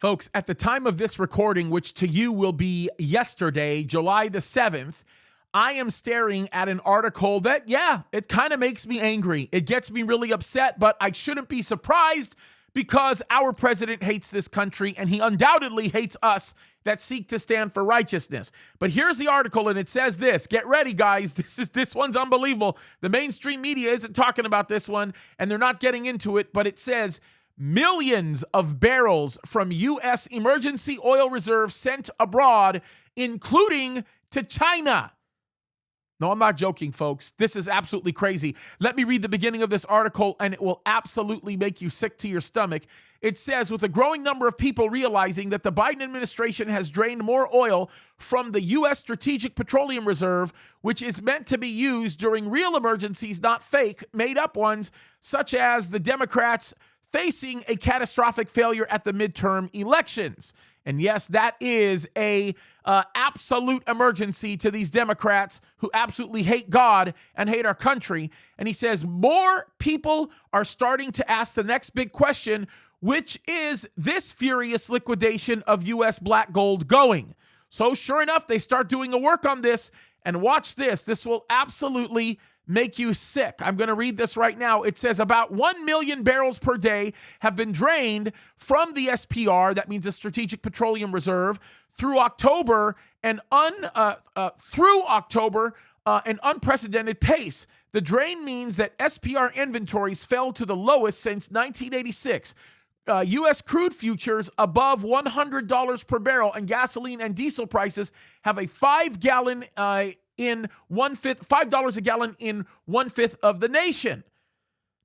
Folks, at the time of this recording, which to you will be yesterday, July the 7th, I am staring at an article that, it kind of makes me angry. It gets me really upset, but I shouldn't be surprised because our president hates this country and he undoubtedly hates us that seek to stand for righteousness. But here's the article and it says this. Get ready, guys. This one's unbelievable. The mainstream media isn't talking about this one and they're not getting into it, but it says millions of barrels from U.S. emergency oil reserves sent abroad, including to China. No, I'm not joking, folks. This is absolutely crazy. Let me read the beginning of this article, and it will absolutely make you sick to your stomach. It says, with a growing number of people realizing that the Biden administration has drained more oil from the U.S. Strategic Petroleum Reserve, which is meant to be used during real emergencies, not fake, made-up ones, such as the Democrats facing a catastrophic failure at the midterm elections. And yes, that is a absolute emergency to these Democrats who absolutely hate God and hate our country. And he says more people are starting to ask the next big question, which is this furious liquidation of U.S. black gold going? So sure enough, they start doing a work on this. And watch this. This will absolutely make you sick. I'm going to read this right now. It says about 1 million barrels per day have been drained from the SPR, that means the Strategic Petroleum Reserve, through October, an unprecedented pace. The drain means that SPR inventories fell to the lowest since 1986. U.S. crude futures above $100 per barrel, and gasoline and diesel prices have a $5 a gallon in 1/5 of the nation.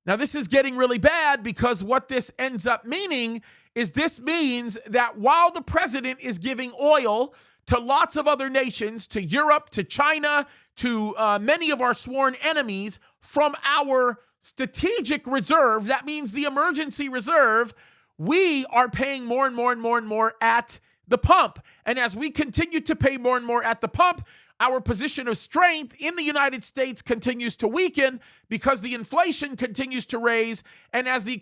Now, this is getting really bad because what this ends up meaning is this means that while the president is giving oil to lots of other nations, to Europe, to China, to many of our sworn enemies from our strategic reserve, that means the emergency reserve, we are paying more and more and more and more at the pump. And as we continue to pay more and more at the pump, our position of strength in the United States continues to weaken because the inflation continues to raise. And as the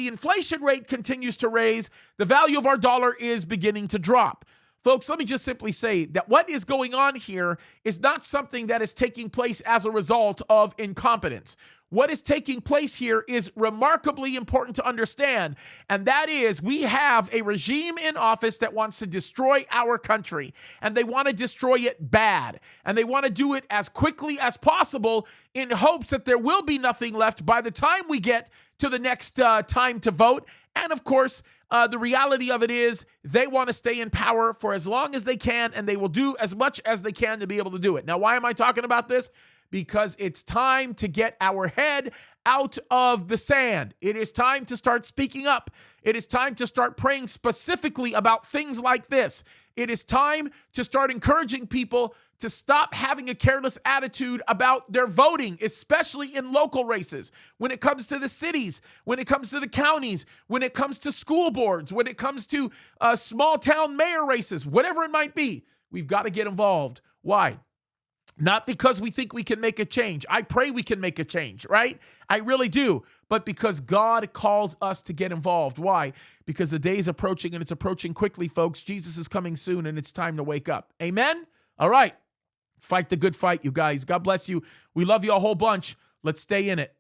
inflation rate continues to raise, the value of our dollar is beginning to drop. Folks, let me just simply say that what is going on here is not something that is taking place as a result of incompetence. What is taking place here is remarkably important to understand, and that is we have a regime in office that wants to destroy our country, and they want to destroy it bad, and they want to do it as quickly as possible in hopes that there will be nothing left by the time we get to the next time to vote. And of course, the reality of it is they want to stay in power for as long as they can, and they will do as much as they can to be able to do it. Now, why am I talking about this? Because it's time to get our head out of the sand. It is time to start speaking up. It is time to start praying specifically about things like this. It is time to start encouraging people to stop having a careless attitude about their voting, especially in local races. When it comes to the cities, when it comes to the counties, when it comes to school boards, when it comes to small town mayor races, whatever it might be, we've got to get involved. Why? Not because we think we can make a change. I pray we can make a change, right? I really do. But because God calls us to get involved. Why? Because the day is approaching, and it's approaching quickly, folks. Jesus is coming soon, and it's time to wake up. Amen? All right. Fight the good fight, you guys. God bless you. We love you a whole bunch. Let's stay in it.